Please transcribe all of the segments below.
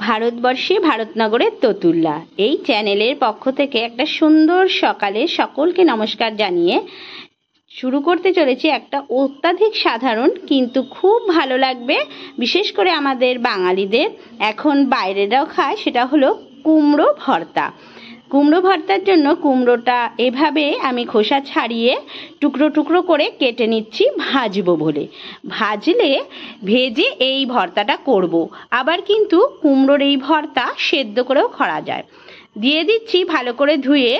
ভারতবর্ষে ভারতনগরের ততুল্লা এই চ্যানেলের পক্ষ থেকে একটা সুন্দর সকালে সকলকে নমস্কার জানিয়ে শুরু করতে চলেছি একটা অত্যাধিক সাধারণ কিন্তু খুব ভালো লাগবে, বিশেষ করে আমাদের বাঙালিদের, এখন বাইরেরাও খায়, সেটা হলো কুমড়ো ভর্তা। কুমড়ো ভর্তার জন্য কুমড়োটা এভাবে আমি খোসা ছাড়িয়ে টুকরো টুকরো করে কেটে নিচ্ছি ভাজবো বলে। ভেজে এই ভর্তাটা করব। আবার কিন্তু কুমড়োর এই ভর্তা সেদ্ধ করেও করা যায়। দিয়ে দিচ্ছি ভালো করে ধুয়ে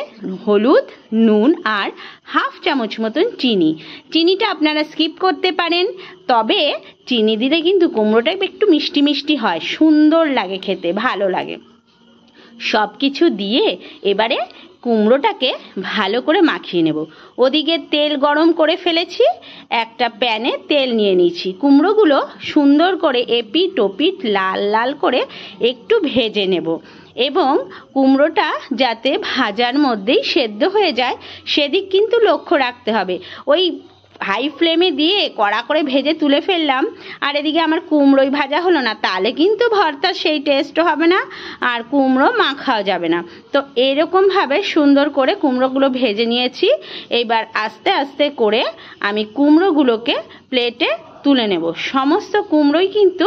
হলুদ, নুন আর হাফ চামচ মতন চিনি। চিনিটা আপনারা স্কিপ করতে পারেন, তবে চিনি দিলে কিন্তু কুমড়োটা একটু মিষ্টি মিষ্টি হয়, সুন্দর লাগে খেতে, ভালো লাগে। সব কিছু দিয়ে এবারে কুমড়োটাকে ভালো করে মাখিয়ে নেব। ওদিকে তেল গরম করে ফেলেছি, একটা প্যানে তেল নিয়ে নিয়েছি। কুমড়োগুলো সুন্দর করে এপিট ওপিট লাল লাল করে একটু ভেজে নেব এবং কুমড়োটা যাতে ভাজার মধ্যেই সেদ্ধ হয়ে যায় সেদিক কিন্তু লক্ষ্য রাখতে হবে। ওই হাই ফ্লেমে দিয়ে কড়া করে ভেজে তুলে ফেললাম আর এদিকে আমার কুমড়োই ভাজা হলো না, তাহলে কিন্তু ভর্তার সেই টেস্টও হবে না আর কুমড়ো মাখাও যাবে না। তো এরকমভাবে সুন্দর করে কুমড়োগুলো ভেজে নিয়েছি। এইবার আস্তে আস্তে করে আমি কুমড়োগুলোকে প্লেটে তুলে নেব। সমস্ত কুমড়োই কিন্তু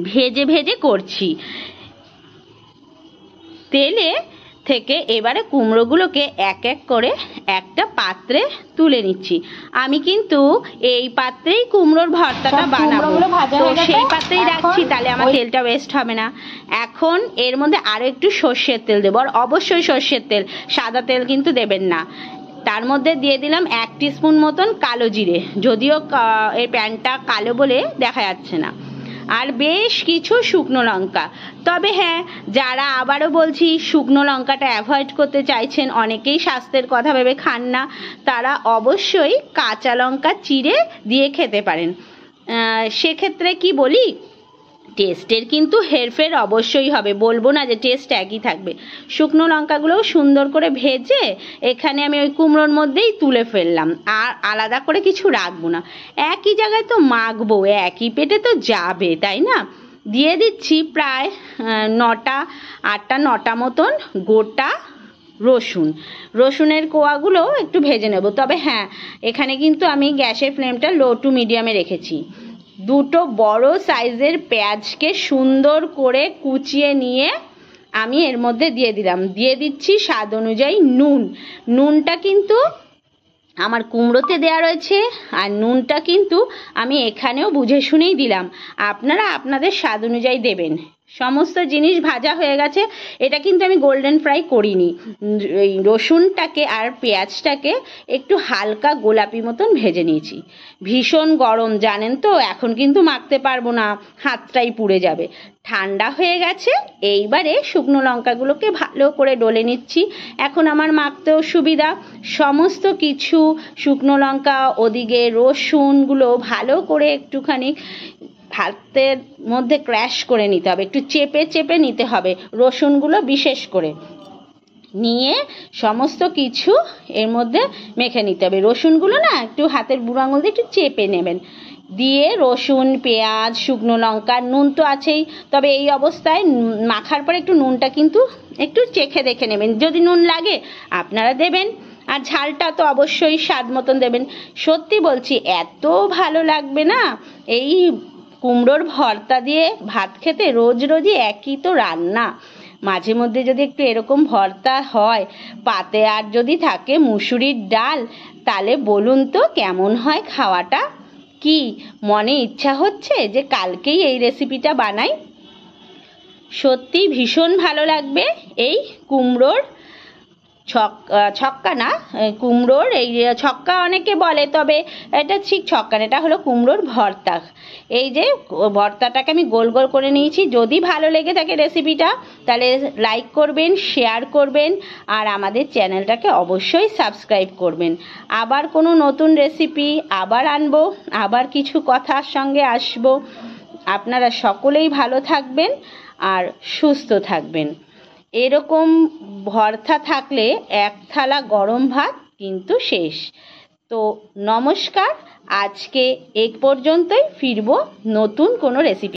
ভেজে ভেজে করছি তেলে থেকে। এবারে কুমড়োগুলোকে এক এক করে একটা পাত্রে তুলে নিচ্ছি। আমি কিন্তু এই পাত্রেই কুমড়োর ভর্তাটা বানাবো, তো সেই পাত্রেই রাখছি, তাহলে আমার তেলটা ওয়েস্ট হবে না। এখন এর মধ্যে আরো একটু সর্ষের তেল দেবো, আর অবশ্যই সর্ষের তেল, সাদা তেল কিন্তু দেবেন না। তার মধ্যে দিয়ে দিলাম 1 টিস্পুন মতন কালো জিরে, যদিও এই প্যানটা কালো বলে দেখা যাচ্ছে না, আর বেশ কিছু শুকনো লঙ্কা। তবে হ্যাঁ, যারা আবারও বলছি শুকনো লঙ্কাটা অ্যাভয়েড করতে চাইছেন, অনেকেই স্বাস্থ্যের কথা ভেবে খান না, তারা অবশ্যই কাঁচা লঙ্কা চিড়ে দিয়ে খেতে পারেন। সেক্ষেত্রে কি বলি, টেস্টের কিন্তু হেরফের অবশ্যই হবে, বলবো না যে টেস্ট একই থাকবে। শুকনো লঙ্কাগুলোও সুন্দর করে ভেজে এখানে আমি ওই কুমড়োর মধ্যেই তুলে ফেললাম, আর আলাদা করে কিছু রাখবো না, একই জায়গায় তো মাখবো, একই পেটে তো যাবে, তাই না। দিয়ে দিচ্ছি প্রায় 8টা মতন গোটা রসুনের কোয়াগুলো একটু ভেজে নেব। তবে হ্যাঁ, এখানে কিন্তু আমি গ্যাসের ফ্লেমটা লো টু মিডিয়ামে রেখেছি। 2টো বড় সাইজের পেঁয়াজকে সুন্দর করে কুচিয়ে নিয়ে আমি এর মধ্যে দিয়ে দিলাম। দিয়ে দিচ্ছি স্বাদ অনুযায়ী নুনটা কিন্তু আমার কুমড়োতে দেয়া রয়েছে, আর নুনটা কিন্তু আমি এখানেও বুঝে শুনেই দিলাম, আপনারা আপনাদের স্বাদ অনুযায়ী দেবেন। সমস্ত জিনিস ভাজা হয়ে গেছে, এটা কিন্তু আমি গোল্ডেন ফ্রাই করিনি। এই রসুনটাকে আর পেঁয়াজটাকে একটু হালকা গোলাপি মতন ভেজে নিয়েছি। ভীষণ গরম জানেন তো, এখন কিন্তু মাখতে পারবো না, হাতটাই পুড়ে যাবে। ঠান্ডা হয়ে গেছে, এইবারে শুকনো লঙ্কাগুলোকে ভালো করে ডলে নিচ্ছি। এখন আমার মাখতেও সুবিধা। সমস্ত কিছু শুকনো লঙ্কা, ওদিকে রসুনগুলো ভালো করে একটুখানি হাতের মধ্যে ক্র্যাশ করে নিতে হবে, একটু চেপে চেপে নিতে হবে রসুনগুলো বিশেষ করে, নিয়ে সমস্ত কিছু এর মধ্যে মেখে নিতে হবে। রসুনগুলো না একটু হাতের বুড়ো আঙুল দিয়ে একটু চেপে নেবেন, দিয়ে রসুন, পেঁয়াজ, শুকনো লঙ্কা, নুন তো আছেই, তবে এই অবস্থায় মাখার পরে একটু নুনটা কিন্তু একটু চেখে দেখে নেবেন, যদি নুন লাগে আপনারা দেবেন, আর ঝালটা তো অবশ্যই স্বাদ মতন দেবেন। সত্যি বলছি, এত ভালো লাগবে না এই কুমড়োর ভর্তা দিয়ে ভাত খেতে। রোজ রোজই একই তো রান্না, মাঝে মধ্যে যদি একটু এরকম ভর্তা হয়, পাতে আর যদি থাকে মুসুরির ডাল, তাহলে বলুন তো কেমন হয় খাওয়াটা। কি মনে ইচ্ছা হচ্ছে যে কালকেই এই রেসিপিটা বানাই। সত্যি ভীষণ ভালো লাগবে এই কুমড়োর ছক্কা না, কুমড়োর এই ছক্কা অনেকে বলে, তবে এটা ঠিক ছক্কা না, এটা হলো কুমড়োর ভর্তা। এই যে ভর্তাটাকে আমি গোল গোল করে নিয়েছি। যদি ভালো লেগে থাকে রেসিপিটা, তাহলে লাইক করবেন, শেয়ার করবেন, আর আমাদের চ্যানেলটাকে অবশ্যই সাবস্ক্রাইব করবেন। আবার কোনো নতুন রেসিপি আবার আনবো, আবার কিছু কথার সঙ্গে আসবো। আপনারা সকলেই ভালো থাকবেন আর সুস্থ থাকবেন। এরকম ভর্তা থাকলে 1 থালা গরম ভাত কিন্তু শেষ। তো নমস্কার, আজকে এই পর্যন্তই, ফিরবো নতুন কোনো রেসিপি।